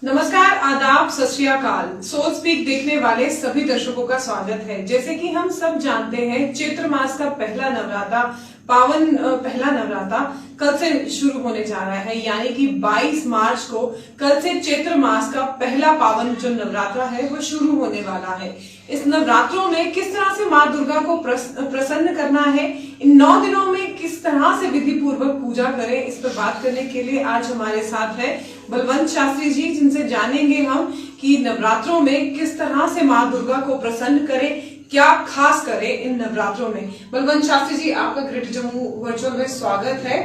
नमस्कार, आदाब, सत श्री अकाल। सोच स्पीक देखने वाले सभी दर्शकों का स्वागत है। जैसे कि हम सब जानते हैं, चैत्र मास का पहला नवरात्रा, पावन पहला नवरात्रा कल से शुरू होने जा रहा है, यानी कि 22 मार्च को कल से चैत्र मास का पहला पावन जो नवरात्रा है वो शुरू होने वाला है। इस नवरात्रों में किस तरह से माँ दुर्गा को प्रसन्न करना है, इन 9 दिनों में किस तरह से विधि पूर्वक पूजा करें, इस पर बात करने के लिए आज हमारे साथ है बलवंत शास्त्री जी, जिनसे जानेंगे हम कि नवरात्रों में किस तरह से माँ दुर्गा को प्रसन्न करें, क्या खास करें इन नवरात्रों में। बलवंत शास्त्री जी, आपका ग्रेटर जम्मू वर्चुअल में स्वागत है।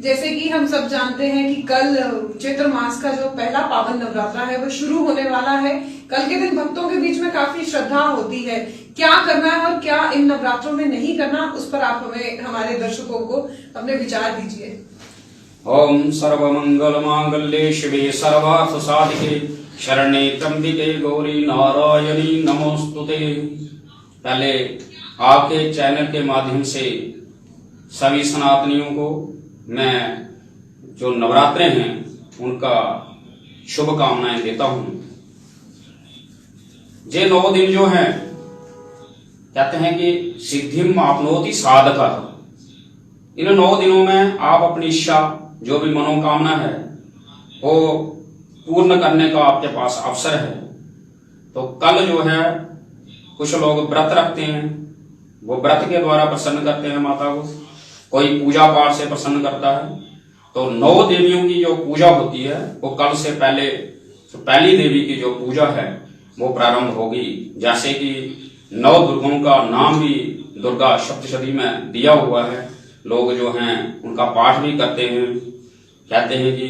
जैसे कि हम सब जानते हैं कि कल चैत्र मास का जो पहला पावन नवरात्रा है वो शुरू होने वाला है। कल के दिन भक्तों के बीच में काफी श्रद्धा होती है, क्या करना है और क्या इन नवरात्रों में नहीं करना, उस पर आप हमें, हमारे दर्शकों को अपने विचार दीजिए। ओम सर्वमंगल मांगल्ये शिवे सर्वार्थ साधिके शरण्ये त्र्यंबिके गौरी नारायणी नमोस्तुते। पहले आपके चैनल के माध्यम से सभी सनातनियों को मैं जो नवरात्रे हैं उनका शुभकामनाएं देता हूं। ये 9 दिन जो हैं कहते हैं कि सिद्धिम आपनोति साधकः। इन 9 दिनों में आप अपनी इच्छा, जो भी मनोकामना है, वो पूर्ण करने का आपके पास अवसर है। तो कल जो है कुछ लोग व्रत रखते हैं, वो व्रत के द्वारा प्रसन्न करते हैं माता को, कोई पूजा पाठ से प्रसन्न करता है। तो 9 देवियों की जो पूजा होती है वो कल से पहले तो पहली देवी की जो पूजा है वो प्रारंभ होगी। जैसे कि 9 दुर्गों का नाम भी दुर्गा सप्तशती में दिया हुआ है, लोग जो हैं उनका पाठ भी करते हैं। कहते हैं कि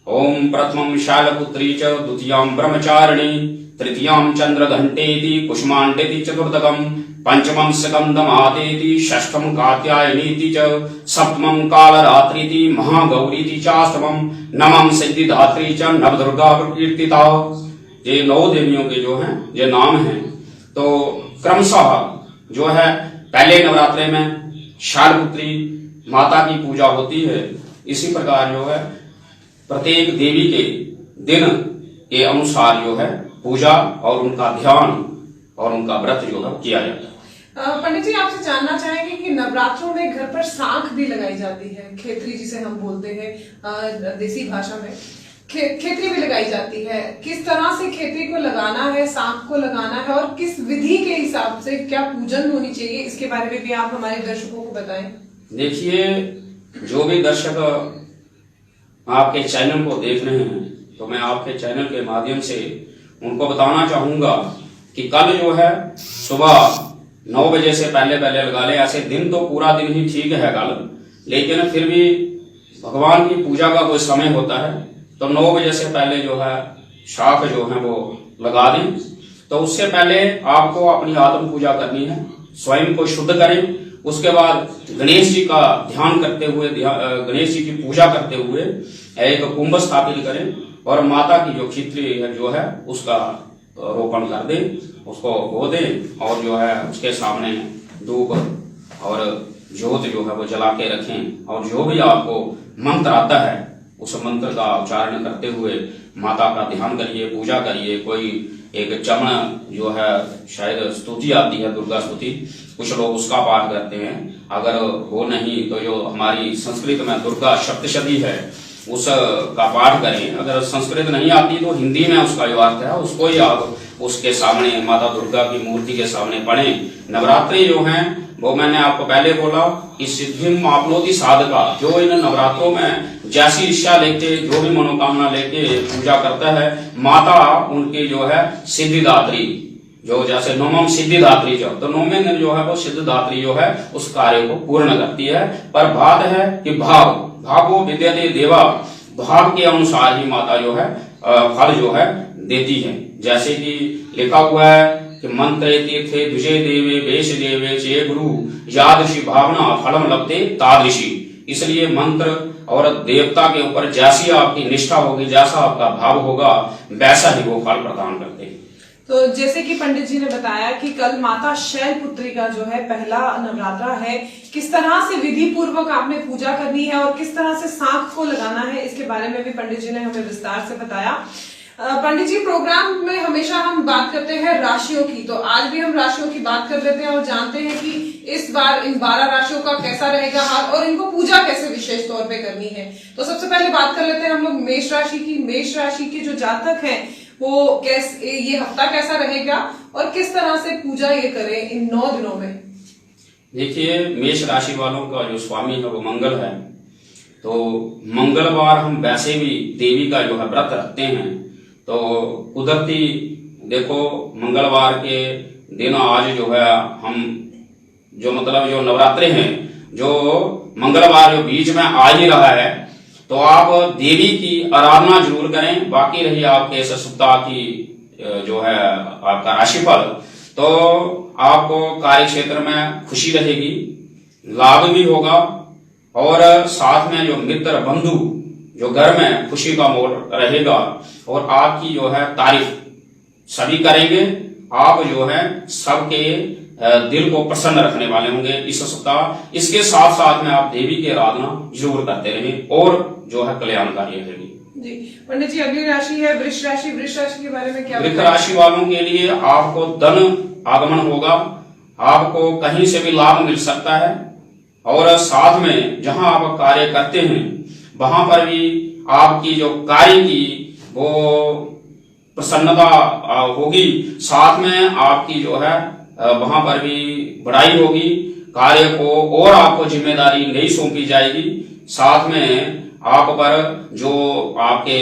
ओम प्रथमं शैलपुत्री च, द्वितीयां ब्रह्मचारिणी, तृतीयां चंद्रघंटेति, कुष्मांडेति चतुर्थकम, पंचमं स्कंदमातेति, षष्ठं कात्यायनीति च, सप्तमं कालरात्रीति, महागौरीति चाष्टमं, नवमं सिद्धिदात्री च, नवदुर्गा प्रकीर्तिता। ये 9 देवियों के जो हैं ये नाम हैं। तो क्रमशः जो है पहले नवरात्रे में शैलपुत्री माता की पूजा होती है। इसी प्रकार जो है प्रत्येक देवी के दिन के अनुसार जो है पूजा और उनका ध्यान और उनका व्रत जो है किया जाता है। पंडित जी, आपसे जानना चाहेंगे कि नवरात्रों में घर पर सांख भी लगाई जाती है, खेतरी जिसे हम बोलते हैं देसी भाषा में, खेतरी भी लगाई जाती है। किस तरह से खेतरी को लगाना है, सांख को लगाना है और किस विधि के हिसाब से क्या पूजन होनी चाहिए, इसके बारे में भी आप हमारे दर्शकों को बताएं। देखिए, जो भी दर्शक आपके चैनल को देख रहे हैं, तो मैं आपके चैनल के माध्यम से उनको बताना चाहूंगा कि कल जो है सुबह 9 बजे से पहले लगा ले। ऐसे दिन तो पूरा दिन ही ठीक है कल, लेकिन फिर भी भगवान की पूजा का कोई समय होता है, तो 9 बजे से पहले जो है शाख जो है वो लगा दें। तो उससे पहले आपको अपनी आत्म पूजा करनी है, स्वयं को शुद्ध करें। उसके बाद गणेश जी का ध्यान करते हुए, गणेश जी की पूजा करते हुए एक कुंभ स्थापित करें और माता की जो खिचड़ी है जो है उसका रोपण कर दें, उसको बो दें और जो है उसके सामने धूप और ज्योत जो है वो जला के रखें। और जो भी आपको मंत्र आता है उस मंत्र का उच्चारण करते हुए माता का ध्यान करिए, पूजा करिए। कोई एक चमन जो है शायद स्तुति आती है, दुर्गा स्तुति, कुछ लोग उसका पाठ करते हैं। अगर वो नहीं तो जो हमारी संस्कृत में दुर्गा सप्तशती है उसका पाठ करें। अगर संस्कृत नहीं आती तो हिंदी में उसका जो अर्थ है उसको ही आप उसके सामने माता दुर्गा की मूर्ति के सामने पढ़ें। नवरात्रि जो हैं वो मैंने आपको पहले बोला कि सिद्धिम आपनोति साधका, जो इन नवरात्रों में जैसी इच्छा लेके, जो भी मनोकामना लेके पूजा करता है, माता उनकी जो है सिद्धिदात्री, जो जैसे नवम सिद्धिदात्री जो, तो 9वें दिन जो है वो सिद्धिदात्री जो है उस कार्य को पूर्ण करती है। पर बात है कि भावो विद्यते देवा, भाव के अनुसार ही माता जो है फल जो है देती है। जैसे कि लिखा हुआ है कि मंत्रे तीर्थे द्विजे देवे वेश देवे चे गुरु, यादृशी भावना फलम लभते तादृशी। इसलिए मंत्र और देवता के ऊपर जैसी आपकी निष्ठा होगी, जैसा आपका भाव होगा, वैसा ही वो फल प्रदान करते हैं। तो जैसे कि पंडित जी ने बताया कि कल माता शैलपुत्री का जो है पहला नवरात्रा है, किस तरह से विधि पूर्वक आपने पूजा करनी है और किस तरह से सांख को लगाना है, इसके बारे में भी पंडित जी ने हमें विस्तार से बताया। पंडित जी, प्रोग्राम में हमेशा हम बात करते हैं राशियों की, तो आज भी हम राशियों की बात कर लेते हैं और जानते हैं कि इस बार इन 12 राशियों का कैसा रहेगा हाल और इनको पूजा कैसे विशेष तौर पे करनी है। तो सबसे पहले बात कर लेते हैं हम लोग मेष राशि की। मेष राशि के जो जातक हैं वो कैसे, ये हफ्ता कैसा रहेगा और किस तरह से पूजा ये करें इन 9 दिनों में। देखिए, मेष राशि वालों का जो स्वामी है वो मंगल है, तो मंगलवार हम वैसे भी देवी का जो है व्रत रखते हैं, तो कुदरती देखो मंगलवार के दिन आज जो है हम जो मतलब जो नवरात्रे हैं, जो मंगलवार जो बीच में आ ही रहा है, तो आप देवी की आराधना जरूर करें। बाकी रही आपके इस सप्ताह की जो है आपका राशिफल, तो आपको कार्य क्षेत्र में खुशी रहेगी, लाभ भी होगा और साथ में जो मित्र बंधु जो घर में खुशी का माहौल रहेगा और आपकी जो है तारीफ सभी करेंगे। आप जो है सबके दिल को प्रसन्न रखने वाले होंगे इस सप्ताह। इसके साथ साथ में आप देवी की आराधना जरूर करते रहें और जो है कल्याणकारी रहेगी। जी पंडित जी, अगली राशि है वृष राशि। वृष राशि के बारे में क्या? वृष राशि वालों के लिए आपको धन आगमन होगा, आपको कहीं से भी लाभ मिल सकता है और साथ में जहां आप कार्य करते हैं वहां पर भी आपकी जो कार्य की वो प्रसन्नता होगी, साथ में आपकी जो है वहां पर भी बढ़ाई होगी, कार्य को और आपको जिम्मेदारी नहीं सौंपी जाएगी। साथ में आप पर जो आपके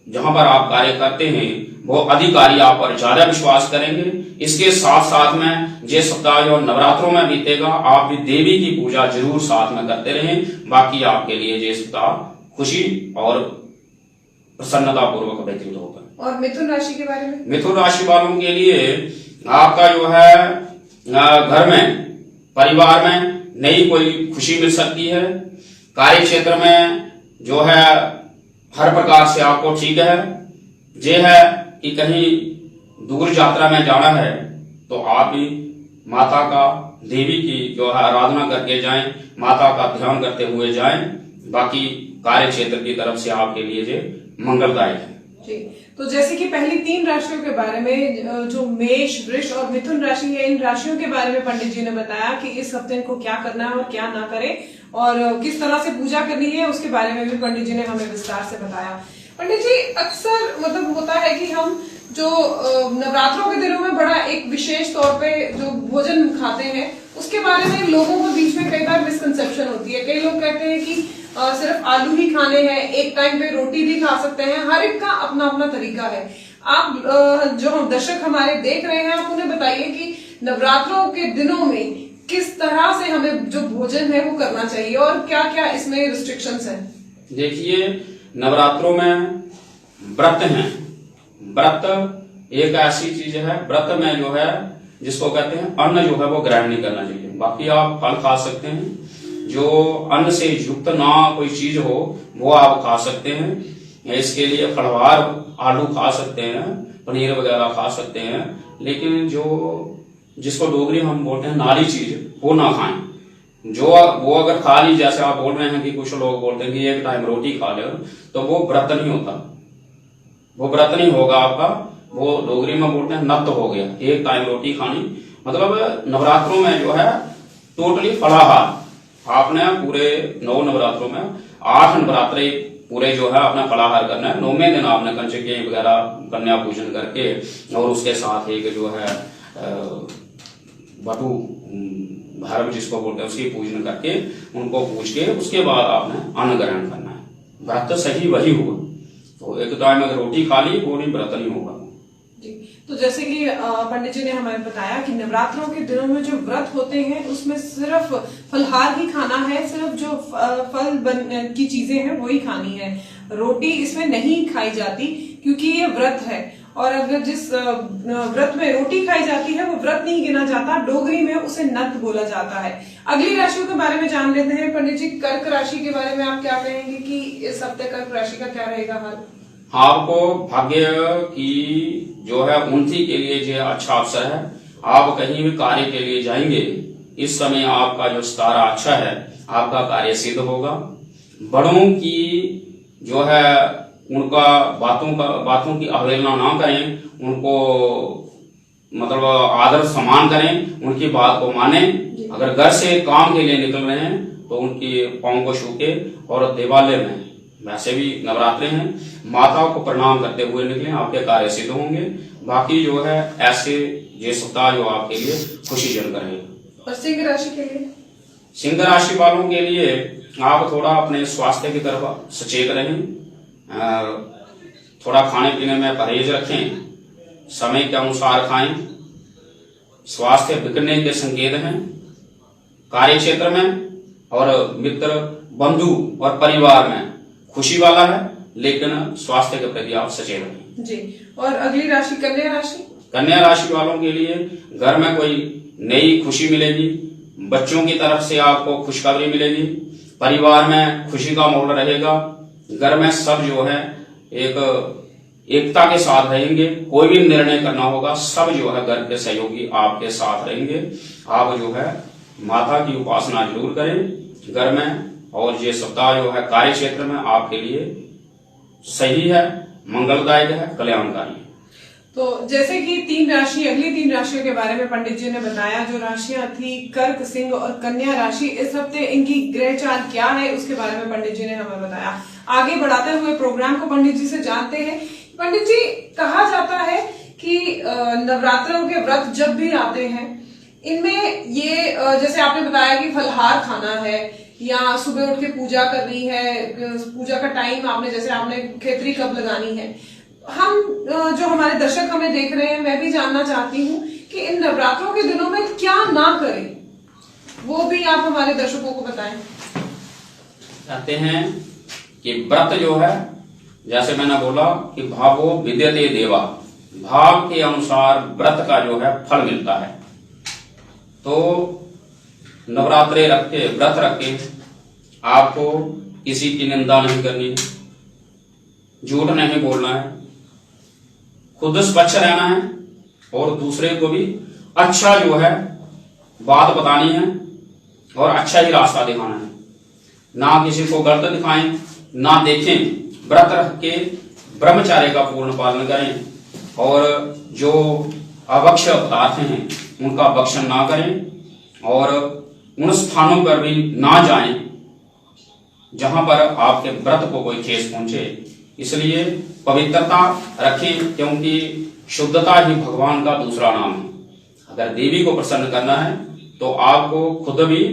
जहां पर आप कार्य करते हैं वो अधिकारी आप पर ज्यादा विश्वास करेंगे। इसके साथ साथ में ये सप्ताह जो नवरात्रों में बीतेगा, आप भी देवी की पूजा जरूर साथ में करते रहें। बाकी आपके लिए ये सप्ताह खुशी और प्रसन्नता पूर्वक व्यतीत होगा। और मिथुन राशि के बारे में? मिथुन राशि वालों के लिए आपका जो है घर में परिवार में नई कोई खुशी मिल सकती है। कार्य क्षेत्र में जो है हर प्रकार से आपको ठीक है। ये है कि कहीं दूर यात्रा में जाना है तो आप भी माता का देवी की जो है आराधना करके जाएं, माता का ध्यान करते हुए जाएं। बाकी कार्य क्षेत्र की तरफ से आपके लिए ये मंगलदायक है। जी, तो जैसे कि पहली 3 राशियों के बारे में, जो मेष, वृष और मिथुन राशि है, इन राशियों के बारे में पंडित जी ने बताया कि इस हफ्ते इनको क्या करना है और क्या ना करें और किस तरह से पूजा करनी है, उसके बारे में भी पंडित जी ने हमें विस्तार से बताया। पंडित जी, अक्सर मतलब होता है कि हम जो नवरात्रों के दिनों में बड़ा एक विशेष तौर पे जो भोजन खाते हैं उसके बारे में लोगों के बीच में कई बार मिसकंसेप्शन होती है। कई लोग कहते हैं कि सिर्फ आलू ही खाने हैं, एक टाइम पे रोटी भी खा सकते हैं। हर एक का अपना अपना तरीका है। आप जो हम दर्शक हमारे देख रहे हैं, आप उन्हें बताइए कि नवरात्रों के दिनों में किस तरह से हमें जो भोजन है वो करना चाहिए और क्या क्या इसमें रिस्ट्रिक्शंस हैं। देखिए, नवरात्रों में व्रत हैं। व्रत एक ऐसी चीज है, व्रत में जो है जिसको कहते हैं अन्न जो है वो ग्रहण नहीं करना चाहिए। बाकी आप फल खा सकते हैं, जो अन्न से युक्त ना कोई चीज हो वो आप खा सकते हैं। इसके लिए फलहार आलू खा सकते हैं, पनीर वगैरह खा सकते हैं, लेकिन जो जिसको डोगरी हम बोलते हैं नाली चीज वो ना खाएं। जो वो अगर खा ली, जैसे आप बोल रहे हैं कि कुछ लोग बोलते हैं कि एक टाइम रोटी खा ले, तो वो व्रत नहीं होता, वो व्रत नहीं होगा आपका। वो डोगरी में बोलते हैं नत हो गया, एक टाइम रोटी खानी। मतलब नवरात्रों में जो है टोटली फलाहार। आपने पूरे 9 नवरात्रों में 8 नवरात्रे पूरे जो है अपना फलाहार करना है। 9वें दिन आपने कंचके वगैरह कन्या पूजन करके और उसके साथ एक जो है बटू भैरव जिसको बोलते हैं उसकी पूजन करके उनको पूज के उसके बाद आपने अन्न ग्रहण करना है। व्रत सही वही होगा। तो एक टाइम अगर रोटी खा ली वो नहीं व्रत नहीं होगा। तो जैसे कि पंडित जी ने हमें बताया कि नवरात्रों के दिनों में जो व्रत होते हैं उसमें सिर्फ फलहार ही खाना है, सिर्फ जो फल की चीजें हैं वही खानी है। रोटी इसमें नहीं खाई जाती क्योंकि ये व्रत है। और अगर जिस व्रत में रोटी खाई जाती है वो व्रत नहीं गिना जाता, डोगरी में उसे नत बोला जाता है। अगली राशियों के बारे में जान लेते हैं। पंडित जी, कर्क राशि के बारे में आप क्या कहेंगे कि इस हफ्ते कर्क राशि का क्या रहेगा हाल? आपको भाग्य की जो है उन्नति के लिए जो अच्छा अवसर है। आप कहीं भी कार्य के लिए जाएंगे, इस समय आपका जो सितारा अच्छा है, आपका कार्य सिद्ध होगा। बड़ों की जो है उनका बातों की अवहेलना ना करें, उनको मतलब आदर सम्मान करें, उनकी बात को माने। अगर घर से काम के लिए निकल रहे हैं तो उनकी पाँव को छू के और देवालय में, वैसे भी नवरात्रे हैं, माताओं को प्रणाम करते हुए निकलें, आपके कार्य सिद्ध होंगे। बाकी जो है ऐसे ये सप्ताह जो आपके लिए खुशी जनकर है। और सिंह राशि के लिए, सिंह राशि वालों के लिए आप थोड़ा अपने स्वास्थ्य की तरफ सचेत रहें, थोड़ा खाने पीने में परहेज रखें, समय के अनुसार खाएं। स्वास्थ्य बिगड़ने के संकेत हैं कार्य क्षेत्र में, और मित्र बंधु और परिवार में खुशी वाला है, लेकिन स्वास्थ्य के प्रति आप सचेत रहें जी। और अगली राशि कन्या राशि। कन्या राशि वालों के लिए घर में कोई नई खुशी मिलेगी, बच्चों की तरफ से आपको खुशखबरी मिलेगी, परिवार में खुशी का माहौल रहेगा, घर में सब जो है एकता के साथ रहेंगे। कोई भी निर्णय करना होगा, सब जो है घर के सहयोगी आपके साथ रहेंगे। आप जो है माता की उपासना जरूर करें घर में, और ये सप्ताह जो है कार्य क्षेत्र में आपके लिए सही है, मंगलदायक है, कल्याणकारी है। तो जैसे कि अगली 3 राशियों के बारे में पंडित जी ने बताया, जो राशियां थी कर्क, सिंह और कन्या राशि, इस हफ्ते इनकी ग्रह चाल क्या है उसके बारे में पंडित जी ने हमें बताया। आगे बढ़ाते हुए प्रोग्राम को पंडित जी से जानते हैं। पंडित जी, कहा जाता है कि नवरात्रों के व्रत जब भी आते हैं, इनमें ये जैसे आपने बताया कि फलहार खाना है, या सुबह उठ के पूजा करनी है, पूजा का टाइम आपने खेतरी कब लगानी है। हम जो हमारे दर्शक हमें देख रहे हैं, मैं भी जानना चाहती हूँ कि इन नवरात्रों के दिनों में क्या ना करें, वो भी आप हमारे दर्शकों को बताएं। कहते हैं कि व्रत जो है, जैसे मैंने बोला कि भावो विद्यते देवा, भाव के अनुसार व्रत का जो है फल मिलता है। तो नवरात्रे व्रत रख के आपको किसी की निंदा नहीं करनी, झूठ नहीं बोलना है, खुद स्वच्छ रहना है, और दूसरे को भी अच्छा जो है बात बतानी है, और अच्छा ही रास्ता दिखाना है। ना किसी को गलत दिखाएं, ना देखें। व्रत रख के ब्रह्मचर्य का पूर्ण पालन करें, और जो अभक्ष्य पदार्थ हैं उनका भक्षण ना करें, और उन स्थानों पर भी ना जाएं जहां पर आपके व्रत को कोई ठेस पहुंचे। इसलिए पवित्रता रखें, क्योंकि शुद्धता ही भगवान का दूसरा नाम है। अगर देवी को प्रसन्न करना है तो आपको खुद भी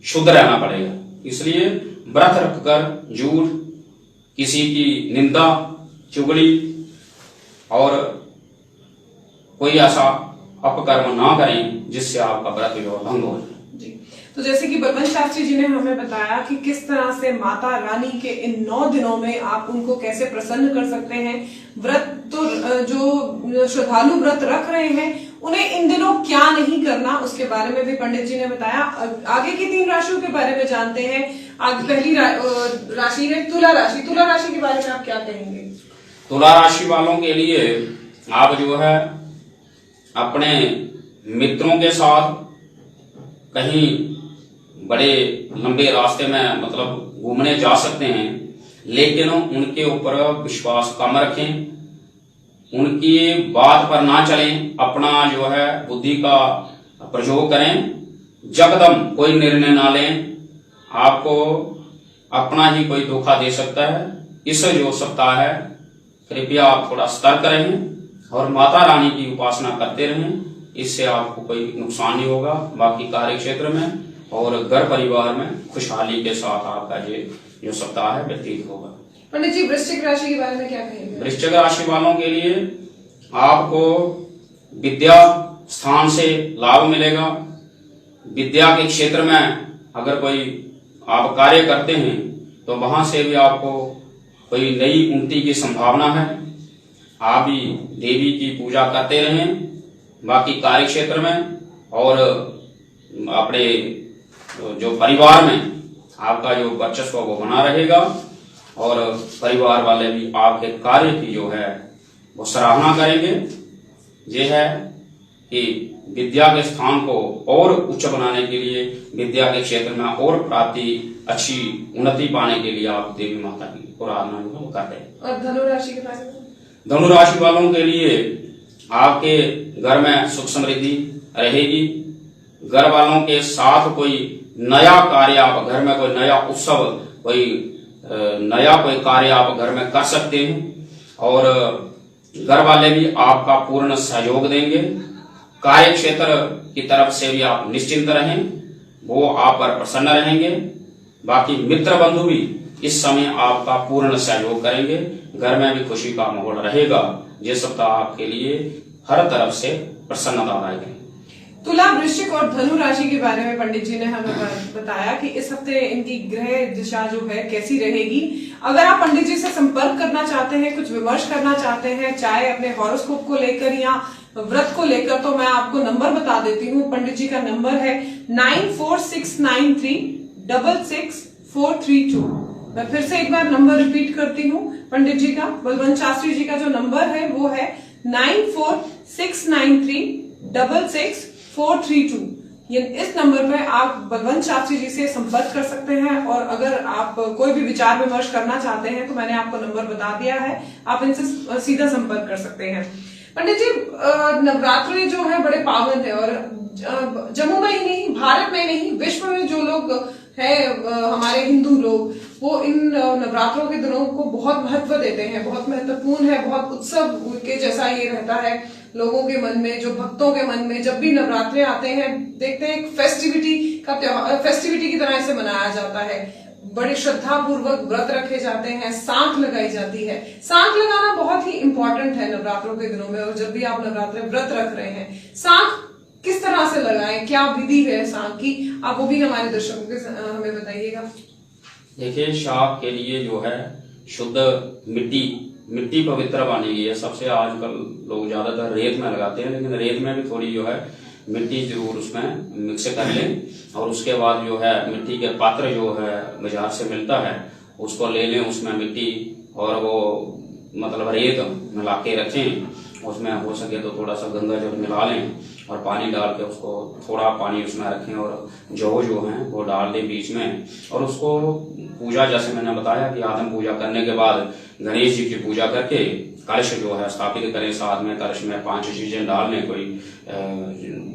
शुद्ध रहना पड़ेगा। इसलिए व्रत रखकर झूठ, किसी की निंदा, चुगली और कोई ऐसा अपकर्म ना करें जिससे आपका व्रत जो भंग हो जाए। जी, तो जैसे कि बलवंत शास्त्री जी ने हमें बताया कि किस तरह से माता रानी के इन 9 दिनों में आप उनको कैसे प्रसन्न कर सकते हैं। व्रत तो जो श्रद्धालु व्रत रख रहे हैं उन्हें इन दिनों क्या नहीं करना, उसके बारे में भी पंडित जी ने बताया। आगे की 3 राशियों के बारे में जानते हैं। आज पहली राशि है तुला राशि। तुला राशि के बारे में आप क्या कहेंगे? तुला राशि वालों के लिए आप जो है अपने मित्रों के साथ कहीं बड़े लंबे रास्ते में मतलब घूमने जा सकते हैं, लेकिन उनके ऊपर विश्वास कम रखें, उनकी बात पर ना चलें, अपना जो है बुद्धि का प्रयोग करें, जकदम कोई निर्णय ना लें, आपको अपना ही कोई धोखा दे सकता है। इस जो सप्ताह है कृपया आप थोड़ा सतर्क रहें और माता रानी की उपासना करते रहें, इससे आपको कोई नुकसान नहीं होगा। बाकी कार्य क्षेत्र में और घर परिवार में खुशहाली के साथ आपका ये जो सप्ताह है व्यतीत होगा। पंडित जी, वृश्चिक राशि के बारे में क्या कहेंगे? वृश्चिक राशि वालों के लिए आपको विद्या स्थान से लाभ मिलेगा। विद्या के क्षेत्र में अगर कोई आप कार्य करते हैं तो वहां से भी आपको कोई नई उन्नति की संभावना है। आप भी देवी की पूजा करते रहें। बाकी कार्य क्षेत्र में और अपने जो परिवार में आपका जो वर्चस्व वो बना रहेगा, और परिवार वाले भी आपके कार्य की जो है वो सराहना करेंगे। ये है कि विद्या के स्थान को और उच्च बनाने के लिए, विद्या के क्षेत्र में और प्राप्ति अच्छी उन्नति पाने के लिए आप देवी माता की आराधना जो है वो करते हैं। और धनु राशि के बारे में? धनु राशि वालों के लिए आपके घर में सुख समृद्धि रहेगी। घर वालों के साथ कोई नया कार्य, आप घर में कोई नया उत्सव, कोई नया कोई कार्य आप घर में कर सकते हैं और घर वाले भी आपका पूर्ण सहयोग देंगे। कार्य क्षेत्र की तरफ से भी आप निश्चिंत रहें, वो आप पर प्रसन्न रहेंगे। बाकी मित्र बंधु भी इस समय आपका पूर्ण सहयोग करेंगे। घर में भी खुशी का माहौल रहेगा। ये सप्ताह आपके लिए हर तरफ से प्रसन्नतादायक है। तुला, वृश्चिक और धनु राशि के बारे में पंडित जी ने हमें बताया कि इस हफ्ते इनकी ग्रह दिशा जो है कैसी रहेगी। अगर आप पंडित जी से संपर्क करना चाहते हैं, कुछ विमर्श करना चाहते हैं, चाहे अपने हॉरोस्कोप को लेकर या व्रत को लेकर, तो मैं आपको नंबर बता देती हूँ। पंडित जी का नंबर है 9469366432। मैं फिर से एक बार नंबर रिपीट करती हूँ पंडित जी का। बलवंत शास्त्री जी का जो नंबर है वो है 9469366432। इस नंबर पर आप बलवंत शास्त्री जी से संपर्क कर सकते हैं। और अगर आप कोई भी विचार विमर्श करना चाहते हैं तो मैंने आपको नंबर बता दिया है, आप इनसे सीधा संपर्क कर सकते हैं। पंडित जी, नवरात्रि जो है बड़े पावन है और जम्मू में ही नहीं, भारत में नहीं, विश्व में जो लोग हैं हमारे हिंदू लोग, वो इन नवरात्रों के दिनों को बहुत महत्व देते हैं, बहुत महत्वपूर्ण है, बहुत उत्सव के जैसा ये रहता है लोगों के मन में, जो भक्तों के मन में। जब भी नवरात्रे आते हैं, देखते हैं एक फेस्टिविटी का त्योहार, फेस्टिविटी की तरह इसे मनाया जाता है। बड़ी श्रद्धा पूर्वक व्रत रखे जाते हैं, सांख लगाई जाती है। सांख लगाना बहुत ही इंपॉर्टेंट है नवरात्रों के दिनों में। और जब भी आप नवरात्रे व्रत रख रहे हैं, सांख किस तरह से लगाएं, क्या विधि है सांख की, आप वो भी हमारे दर्शकों के हमें बताइएगा। देखिए, शाख के लिए जो है शुद्ध मिट्टी पवित्र मानी गई है। सबसे आजकल लोग ज्यादातर रेत में लगाते हैं, लेकिन रेत में भी थोड़ी जो है मिट्टी जरूर उसमें मिक्स कर लें। और उसके बाद जो है मिट्टी के पात्र जो है बाजार से मिलता है, उसको ले लें, उसमें मिट्टी और वो मतलब रेत मिला के रखें। उसमें हो सके तो थोड़ा सा गंगा जल मिला लें और पानी डाल के उसको, थोड़ा पानी उसमें रखें और जो है वो डाल दें बीच में। और उसको पूजा, जैसे मैंने बताया कि आत्म पूजा करने के बाद गणेश जी की पूजा करके कलश जो है स्थापित करें। साथ में कलश में 5 चीजें डालने, कोई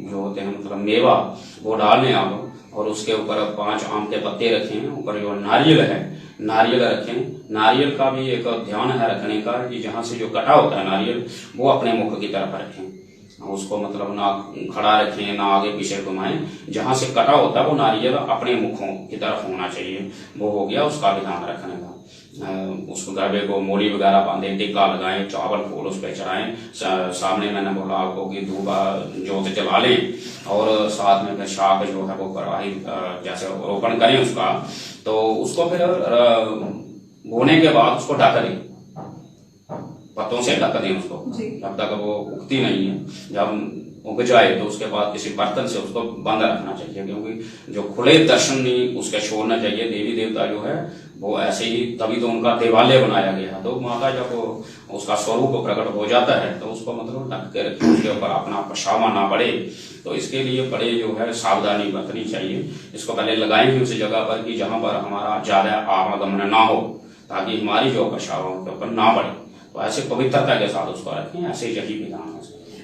जो होते हैं मतलब मेवा, वो डालने आप। और उसके ऊपर 5 आम के पत्ते रखें, ऊपर जो नारियल है नारियल रखें। नारियल का भी एक ध्यान है रखने का कि जहां से जो कटा होता है नारियल, वो अपने मुख की तरफ रखें। उसको मतलब ना खड़ा रखें, ना आगे पीछे घुमाएं। जहां से कटा होता है वो नारियल अपने मुखों की तरफ होना चाहिए। वो हो गया उसका भी ध्यान रखने का। उसको गरबे को मोड़ी वगैरह बांधे, टिक्का लगाएं, चावल फूल उस पर चढ़ाएं। सामने मैंने बोला आपको कि धूप जोत जला लें और साथ में फिर शाख जो है वो करवाही जैसे रोपण करें उसका। तो उसको फिर बोने के बाद उसको ढक दें, पत्तों से ढक दें उसको, जब तक वो उगती नहीं है। जब उग जाए तो उसके बाद किसी बर्तन से उसको बंद रखना चाहिए, क्योंकि जो खुले दर्शन नहीं उसके छोड़ना चाहिए। देवी देवता जो है वो ऐसे ही, तभी तो उनका देवालय बनाया गया। तो माता जब उसका स्वरूप प्रकट हो जाता है तो उसको मतलब ढक के रखें, उसके ऊपर अपना पछावा ना पड़े। तो इसके लिए बड़े जो है सावधानी बरतनी चाहिए। इसको पहले लगाएंगे उस जगह पर कि जहां पर हमारा ज्यादा आवागमन ना हो, ताकि हमारी जो पछावा उनके ऊपर ना पड़े। तो ऐसे पवित्रता के साथ उसको रखें, ऐसे यही विधान है।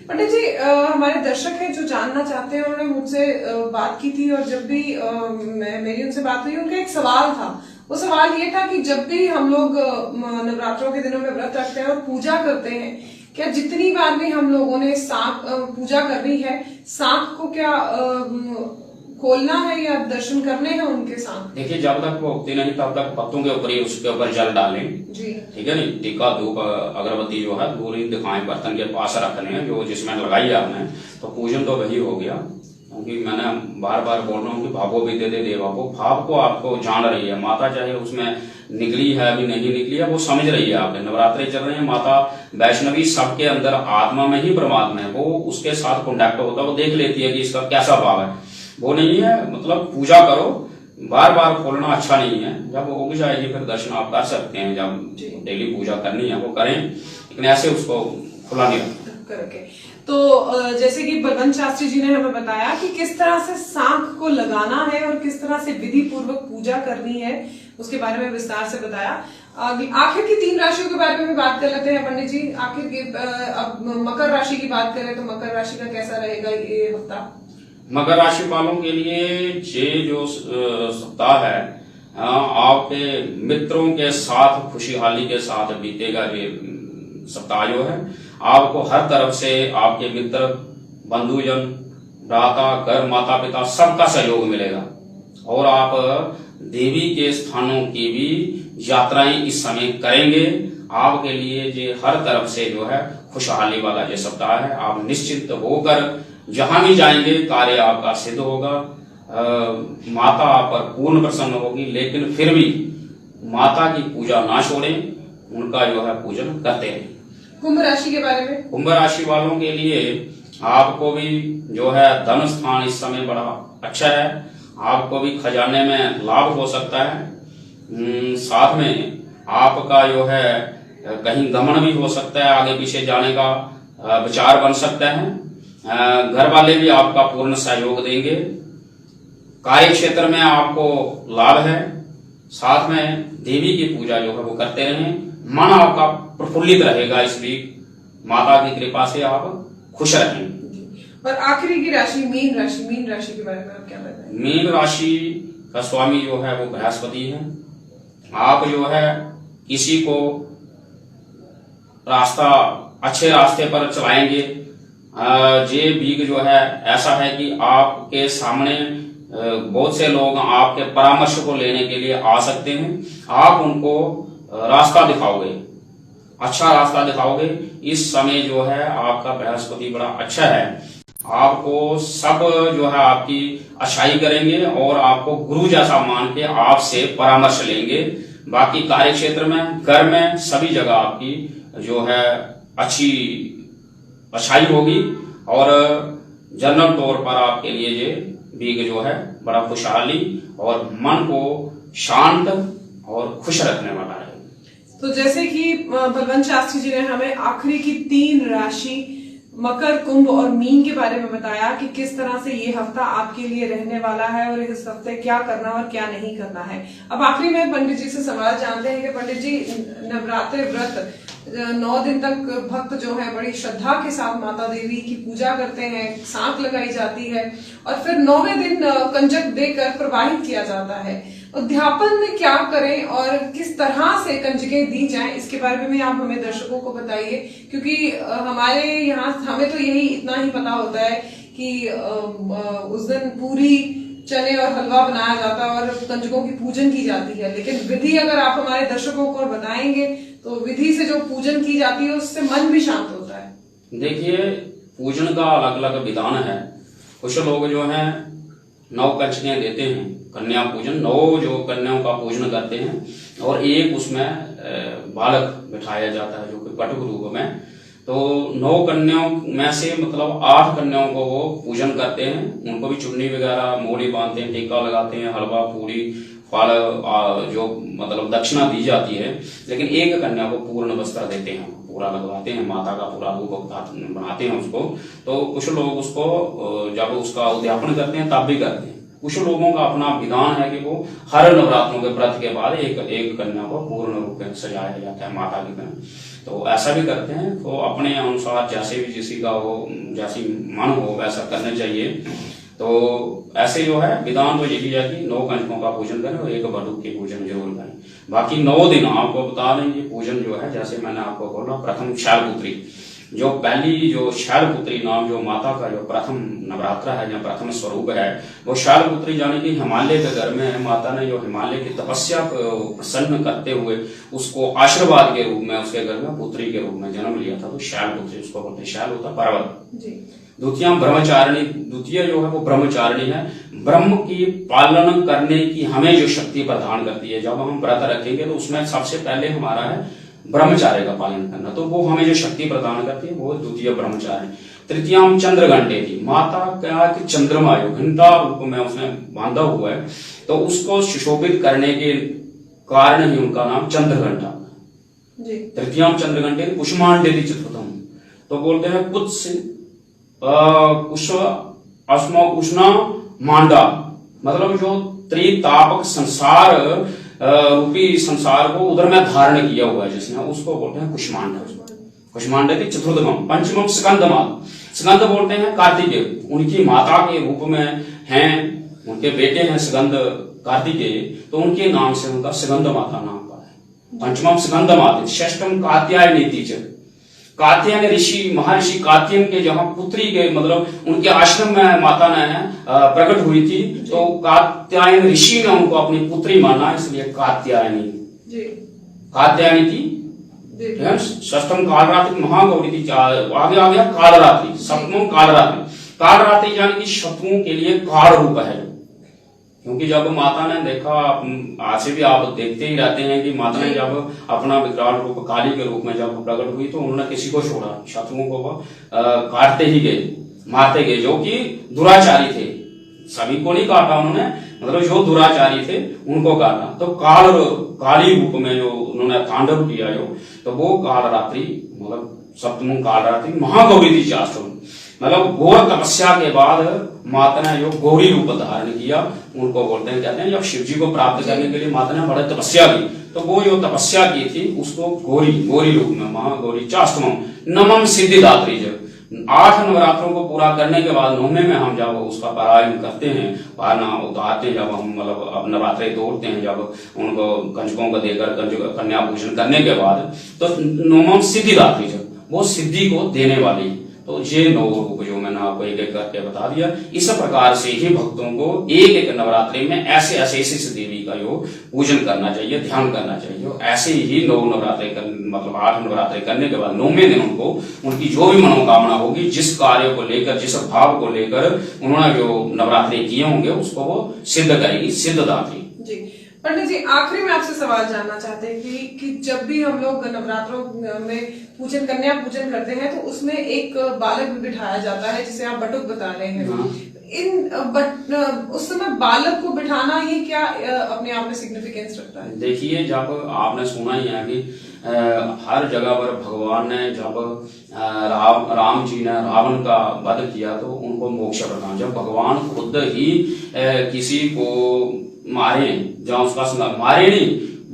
पंडित जी, हमारे दर्शक हैं जो जानना चाहते हैं, उन्होंने मुझसे बात की थी और जब भी मेरी उनसे बात हुई, उनका एक सवाल था। वो सवाल ये था कि जब भी हम लोग नवरात्रों के दिनों में व्रत रखते हैं और पूजा करते हैं, क्या जितनी बार भी हम लोगों ने सांख पूजा करनी है, सांख को क्या खोलना है या दर्शन करने हैं उनके सांख? देखिए, जब तक वो उगती नहीं तब तक पत्तों के ऊपर ही उसके ऊपर जल डालें जी, ठीक है नहीं। टीका धूप अगरबत्ती जो है दूरी दिखाएं, बर्तन के पास रखने हैं जो जिसमें लगाई है आपने। तो पूजन तो वही हो गया, क्योंकि मैंने बार बार बोल रहा हूँ कि भावो भी दे दे देवा को। भाव को आपको जान रही है माता, चाहे उसमें निकली है अभी नहीं निकली है, वो समझ रही है। आपने नवरात्रे चल रहे हैं, माता वैष्णवी सबके अंदर आत्मा में ही परमात्मा है, वो उसके साथ कॉन्टेक्ट होता है, वो देख लेती है कि इसका कैसा भाव है। वो नहीं है मतलब पूजा करो, बार बार खोलना अच्छा नहीं है। जब वो उग जाएगी फिर दर्शन आप कर सकते हैं, जब डेली पूजा करनी है वो करें, लेकिन ऐसे उसको खुला नहीं करके। तो जैसे कि बलवंत शास्त्री जी ने हमें बताया कि किस तरह से सांख को लगाना है और किस तरह से विधि पूर्वक पूजा करनी है, उसके बारे में विस्तार से बताया। आखिर की 3 राशियों के बारे में भी बात कर लेते हैं पंडित जी। आखिर की अब मकर राशि की बात करें तो मकर राशि का कैसा रहेगा ये हफ्ता? मकर राशि वालों के लिए ये जो सप्ताह है आपके मित्रों के साथ खुशहाली के साथ बीतेगा। ये सप्ताह जो है आपको हर तरफ से आपके मित्र, बंधुजन, भ्राता, घर, माता पिता सबका सहयोग मिलेगा और आप देवी के स्थानों की भी यात्राएं इस समय करेंगे। आपके लिए ये हर तरफ से जो है खुशहाली वाला ये सप्ताह है। आप निश्चिंत होकर जहां भी जाएंगे कार्य आपका सिद्ध होगा। माता आप पर पूर्ण प्रसन्न होगी, लेकिन फिर भी माता की पूजा ना छोड़ें, उनका जो है पूजन करते रहें। कुंभ राशि के बारे में? कुंभ राशि वालों के लिए आपको भी जो है धन स्थान इस समय बड़ा अच्छा है। आपको भी खजाने में लाभ हो सकता है। साथ में आपका जो है कहीं गमन भी हो सकता है, आगे पीछे जाने का विचार बन सकता है। घर वाले भी आपका पूर्ण सहयोग देंगे। कार्य क्षेत्र में आपको लाभ है। साथ में देवी की पूजा जो है वो करते रहें। मन आपका प्रफुल्लित रहेगा। इस वीक माता की कृपा से आप खुश रहेंगे। और आखिरी की राशि मीन राशि। मीन राशि के बारे में आप क्या बताएंगे? मीन राशि का स्वामी जो है वो बृहस्पति है। आप जो है किसी को अच्छे रास्ते पर चलाएंगे। ये वीक जो है ऐसा है कि आपके सामने बहुत से लोग आपके परामर्श को लेने के लिए आ सकते हैं। आप उनको रास्ता दिखाओगे, अच्छा रास्ता दिखाओगे। इस समय जो है आपका बृहस्पति बड़ा अच्छा है। आपको सब जो है आपकी अच्छाई करेंगे और आपको गुरु जैसा मान के आपसे परामर्श लेंगे। बाकी कार्य क्षेत्र में, घर में, सभी जगह आपकी जो है अच्छी अच्छाई होगी और जनरल तौर पर आपके लिए ये वीक जो है बड़ा खुशहाली और मन को शांत और खुश रखने वाला है। तो जैसे कि बलवंत शास्त्री जी ने हमें आखिरी की 3 राशि मकर, कुंभ और मीन के बारे में बताया कि किस तरह से ये हफ्ता आपके लिए रहने वाला है और इस हफ्ते क्या करना और क्या नहीं करना है। अब आखिरी में पंडित जी से सवाल जानते हैं कि पंडित जी, नवरात्रि व्रत 9 दिन तक भक्त जो है बड़ी श्रद्धा के साथ माता देवी की पूजा करते हैं, सांख लगाई जाती है और फिर 9वें दिन कंजक देकर प्रवाहित किया जाता है। अध्यापन में क्या करें और किस तरह से कंजकें दी जाएं, इसके बारे में आप हमें दर्शकों को बताइए। क्योंकि हमारे यहाँ हमें तो यही इतना ही पता होता है कि उस दिन पूरी, चने और हलवा बनाया जाता है और कंजकों की पूजन की जाती है। लेकिन विधि अगर आप हमारे दर्शकों को बताएंगे तो विधि से जो पूजन की जाती है उससे मन भी शांत होता है। देखिए, पूजन का अलग अलग विधान है। कुछ लोग जो है 9 कंजकें देते हैं, कन्या पूजन, 9 जो कन्याओं का पूजन करते हैं और एक उसमें बालक बिठाया जाता है जो कि कटुक रूप में। तो 9 कन्याओं में से मतलब 8 कन्याओं को वो पूजन करते हैं। उनको भी चुन्नी वगैरह मोड़ी बांधते हैं, टीका लगाते हैं, हलवा पूरी फल जो मतलब दक्षिणा दी जाती है। लेकिन एक कन्या को पूर्ण वस्त्र देते हैं, पूरा लगवाते हैं, माता का पूरा रूप बनाते हैं उसको। तो कुछ लोग उसको जब उसका उद्यापन करते हैं तब भी करते हैं। कुछ लोगों का अपना विधान है कि वो हर नवरात्रों के व्रत के बाद एक कन्या को पूर्ण रूप में सजाया जाता है माता की तरह। तो ऐसा भी करते हैं। तो अपने अनुसार जैसे भी किसी का हो, जैसी मन हो वैसा करना चाहिए। तो ऐसे जो है विधान तो यही है कि 9 कंजकों का पूजन करें और एक बटुक की पूजन जरूर करें। बाकी 9 दिन आपको बता दें ये पूजन जो है, जैसे मैंने आपको बोला, प्रथम शैलपुत्री, जो पहली जो शैलपुत्री नाम जो माता का जो प्रथम नवरात्र है या प्रथम स्वरूप है, वो शैलपुत्री यानी कि हिमालय के घर में है। माता ने जो हिमालय की तपस्या को प्रसन्न करते हुए उसको आशीर्वाद के रूप में उसके घर में पुत्री के रूप में जन्म लिया था। तो शैलपुत्री उसको बोलते हैं। शैल होता पर्वत। द्वितीय ब्रह्मचारिणी, द्वितीय जो है वो ब्रह्मचारिणी है। ब्रह्म की पालन करने की हमें जो शक्ति प्रदान करती है। जब हम व्रत रखेंगे तो उसमें सबसे पहले हमारा है ब्रह्मचार्य का पालन करना, तो वो हमें जो शक्ति प्रदान करती है वो द्वितीय ब्रह्मचार्य। तृतीयम चंद्र घंटे थी, माता क्या कि चंद्रमा जो घंटा रूप में उसने बांधा हुआ है, तो उसको सुशोभित करने के कारण ही उनका नाम चंद्र घंटा। तृतीयम चंद्र घंटे कुष्मांडे चतुर्थम, तो बोलते हैं कुछ उष्ण उष्ण मांडा, मतलब जो त्रितापक संसार रूपी संसार को उधर में धारण किया हुआ है जिसने, उसको बोलते हैं कुष्मांड। कुष्मांड की चतुर्थम पंचमम स्कंदमाल, स्कंद बोलते हैं कार्तिकेय, उनकी माता के रूप में हैं, उनके बेटे हैं स्कंद कार्तिकेय, तो उनके नाम से उनका स्कंद माता नाम पड़ा है। पंचमम स्कंदमाल, षष्ठम कात्यायनी च, कात्यायन ऋषि महर्षि कात्यायन के जहां पुत्री के मतलब उनके आश्रम में माता ने प्रकट हुई थी, तो कात्यायन ऋषि ने उनको अपनी पुत्री माना, इसलिए कात्यायनी कात्यायनी थी। षष्ठम कालरात्रि महागौरी थी, आगे आ गया कालरात्रि, सप्तम कालरात्रि। कालरात्रि यानी कि शत्रुओं के लिए काल रूप है, क्योंकि जब माता ने देखा, आज से भी आप देखते ही रहते हैं कि माता ने जब अपना विकराल रूप काली के रूप में जब प्रकट हुई, तो उन्होंने किसी को छोड़ा, शत्रुओं को काटते ही गए, मारते गए, जो कि दुराचारी थे। सभी को नहीं काटा उन्होंने, मतलब जो दुराचारी थे उनको काटा। तो काली रूप में जो उन्होंने तांडव किया जो, तो वो कालरात्रि मतलब सप्तम कालरात्रि महागौरी थी शास्त्रों, मतलब घोर तपस्या के बाद माता ने जो गौरी रूप धारण किया, उनको बोलते हैं, कहते हैं जब शिव जी को प्राप्त करने के लिए माता ने बड़ा तपस्या की, तो वो जो तपस्या की थी उसको गौरी रूप में महागौरी चास्तमम नमम सिद्धिदात्री। जब 8 नवरात्रों को पूरा करने के बाद 9वें में हम जब उसका पारायण करते हैं, पारना उतारते हैं, जब हम मतलब अब नवरात्रे तोड़ते हैं, जब उनको कंजकों को देकर कन्या पूजन करने के बाद, तो नवम सिद्धिदात्री, जब वो सिद्धि को देने वाली, तो ये 9 रूप जो मैंने आपको एक एक करके बता दिया। इस प्रकार से ही भक्तों को एक एक नवरात्रि में ऐसे ऐसे इस देवी का जो पूजन करना चाहिए, ध्यान करना चाहिए। ऐसे ही 9 नवरात्रि मतलब 8 नवरात्रि करने के बाद 9वें दिन उनको उनकी जो भी मनोकामना होगी, जिस कार्य को लेकर, जिस भाव को लेकर उन्होंने जो नवरात्रि किए होंगे, उसको वो सिद्ध करेगी, सिद्धदात्री। जी पंडित जी, आखिरी में आपसे सवाल जानना चाहते हैं कि जब भी हम लोग नवरात्रों में कन्या पूजन करते हैं, तो उसमें एक बालक भी बिठाया जाता है, जिसे आप बटुक बता रहे हैं। उस समय बालक को बिठाना, ये क्या अपने आप में सिग्निफिकेंस रखता है? देखिए, जब आपने सुना ही है कि हर जगह पर भगवान ने जब राम जी ने रावण का वध किया, तो उनको मोक्ष प्रदान, जब भगवान खुद ही किसी को मारे, जहाँ उसका मारे नहीं,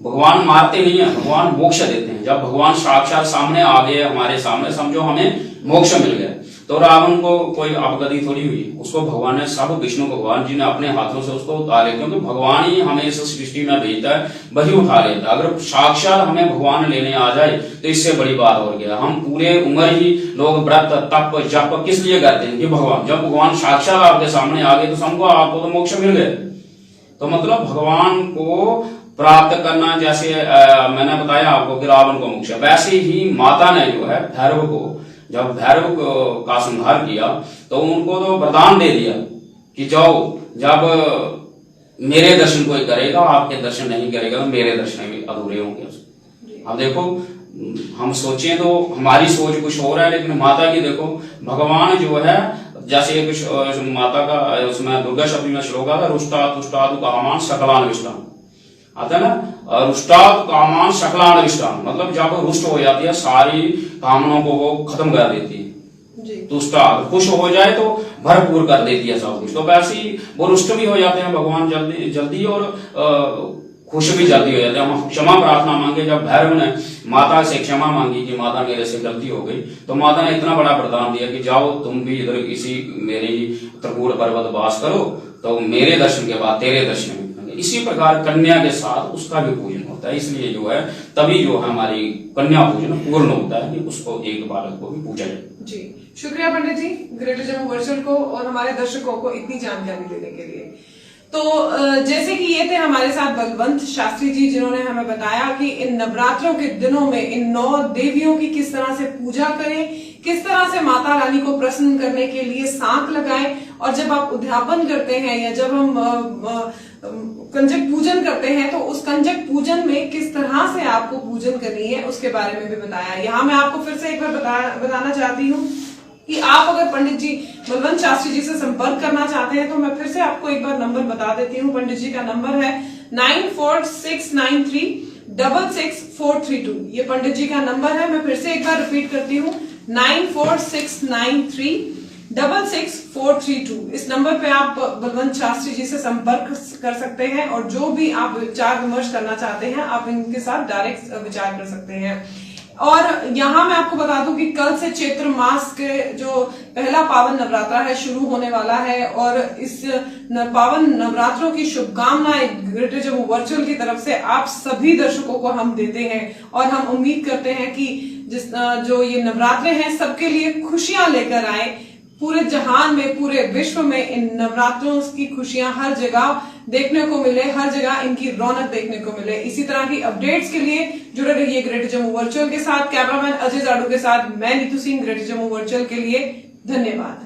भगवान मारते नहीं है, भगवान मोक्ष देते हैं। जब भगवान साक्षात सामने आ गए, हमारे सामने, समझो हमें मोक्ष मिल गया, तो रावण को कोई अपगति थोड़ी हुई, उसको भगवान ने सब, विष्णु भगवान जी ने अपने हाथों से उसको उतारे, क्योंकि भगवान ही हमें इस सृष्टि में भेजता है, वही उठा लेता है। अगर साक्षात हमें भगवान लेने आ जाए तो इससे बड़ी बात हो गया। हम पूरे उम्र ही लोग व्रत तप जप किस लिए करते हैं कि भगवान, जब भगवान साक्षात आपके सामने आ गए, तो समझो आपको तो मोक्ष मिल गया। तो मतलब भगवान को प्राप्त करना, जैसे मैंने बताया आपको कि रावण को मोक्ष, वैसे ही माता ने जो है भैरव को, जब भैरव का संहार किया, तो उनको तो वरदान दे दिया कि जाओ, जब मेरे दर्शन कोई करेगा, आपके दर्शन नहीं करेगा, तो मेरे दर्शन भी अधूरे होंगे। अब देखो, हम सोचें तो हमारी सोच कुछ और है, लेकिन माता की देखो, भगवान जो है, जैसे कुछ माता का उसमें दुर्गा शब्द में श्लोक आता है, रुष्टात् तुष्टात् कामान सकलान विष्टान, आता है ना, रुष्टात् कामान सकलान विष्टान, मतलब जब रुष्ट हो जाती है, सारी कामनाओं को वो खत्म कर देती है। तुष्टात्, खुश हो जाए तो भरपूर कर देती है सब कुछ। तो वैसे ही वो रुष्ट भी हो जाते हैं भगवान जल्दी, और खुश भी जल्दी हो जाते हैं। हम क्षमा प्रार्थना मांगे, जब भैरव ने माता से क्षमा मांगी कि माता मेरे से गलती हो गई, तो माता ने इतना बड़ा वरदान दिया कि जाओ तुम भी इधर इसी मेरे त्रिकूट पर्वत वास करो, तो मेरे दर्शन के बाद तेरे दर्शन मिलेंगे। इसी प्रकार कन्या के साथ उसका भी पूजन होता है, इसलिए जो है तभी जो है हमारी कन्या पूजन पूर्ण होता है कि उसको एक बालक को भी पूजा जाए। जी, शुक्रिया पंडित जी, ग्रेटर जम्मू वर्चुअल को और हमारे दर्शकों को इतनी जानकारी देने के लिए। तो जैसे कि ये थे हमारे साथ बलवंत शास्त्री जी, जिन्होंने हमें बताया कि इन नवरात्रों के दिनों में इन 9 देवियों की किस तरह से पूजा करें, किस तरह से माता रानी को प्रसन्न करने के लिए सांक लगाएं, और जब आप उद्यापन करते हैं या जब हम कंजक पूजन करते हैं, तो उस कंजक पूजन में किस तरह से आपको पूजन करनी है उसके बारे में भी बताया। यहाँ मैं आपको फिर से एक बार बताना चाहती हूँ कि आप अगर पंडित जी बलवंत शास्त्री जी से संपर्क करना चाहते हैं, तो मैं फिर से आपको एक बार नंबर बता देती हूँ। पंडित जी का नंबर है 9469366432। ये पंडित जी का नंबर है, मैं फिर से एक बार रिपीट करती हूँ, 9469366432। 66432। इस नंबर पे आप बलवंत शास्त्री जी से संपर्क कर सकते हैं और जो भी आप विचार विमर्श करना चाहते हैं आप इनके साथ डायरेक्ट विचार कर सकते हैं। और यहाँ मैं आपको बता दूं कि कल से चैत्र मास के जो पहला पावन नवरात्रा है शुरू होने वाला है और इस पावन नवरात्रों की शुभकामनाएं ग्रेटर जम्मू वर्चुअल की तरफ से आप सभी दर्शकों को हम देते हैं और हम उम्मीद करते हैं कि जो ये नवरात्रे हैं सबके लिए खुशियां लेकर आए। पूरे जहान में, पूरे विश्व में इन नवरात्रों की खुशियां हर जगह देखने को मिले, हर जगह इनकी रौनक देखने को मिले। इसी तरह की अपडेट्स के लिए जुड़े रहिए ग्रेटर जम्मू वर्चुअल के साथ। कैमरामैन अजय जाडू के साथ मैं नीतू सिंह, ग्रेटर जम्मू वर्चुअल के लिए धन्यवाद।